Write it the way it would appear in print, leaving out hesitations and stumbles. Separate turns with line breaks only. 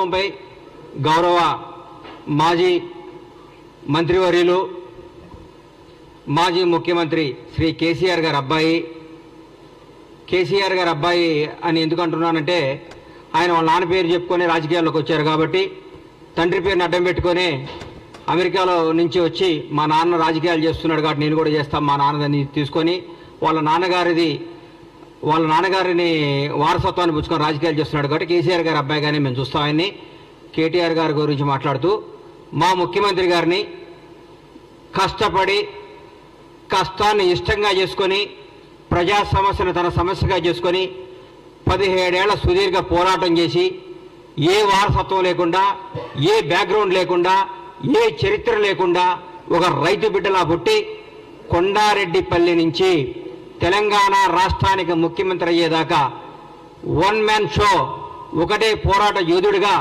ప్రభుత్వంపై గౌరవ మాజీ మంత్రివర్యులు మాజీ ముఖ్యమంత్రి శ్రీ కేసీఆర్ గారి అబ్బాయి అని ఎందుకు అంటున్నానంటే ఆయన వాళ్ళ నాన్న పేరు చెప్పుకొని రాజకీయాల్లోకి వచ్చారు కాబట్టి తండ్రి పేరుని అడ్డం పెట్టుకొని అమెరికాలో నుంచి వచ్చి మా నాన్న రాజకీయాలు చేస్తున్నాడు కాబట్టి నేను కూడా చేస్తాను మా నాన్నదని తీసుకొని వాళ్ళ నాన్నగారిని వారసత్వాన్ని పుచ్చుకొని రాజకీయాలు చేస్తున్నాడు కాబట్టి కేసీఆర్ గారి అబ్బాయిగానే మేము చూస్తాం ఆయన్ని. కేటీఆర్ గారి గురించి మాట్లాడుతూ మా ముఖ్యమంత్రి గారిని కష్టపడి కష్టాన్ని ఇష్టంగా చేసుకొని ప్రజా సమస్యను తన సమస్యగా చేసుకొని 17 ఏళ్ల సుదీర్ఘ పోరాటం చేసి ఏ వారసత్వం లేకుండా ఏ బ్యాక్గ్రౌండ్ లేకుండా ఏ చరిత్ర లేకుండా ఒక రైతు బిడ్డలా పుట్టి కొండారెడ్డిపల్లి నుంచి తెలంగాణ రాష్ట్రానికి ముఖ్యమంత్రి అయ్యేదాకా వన్ మ్యాన్ షో ఒకటే పోరాట యోధుడిగా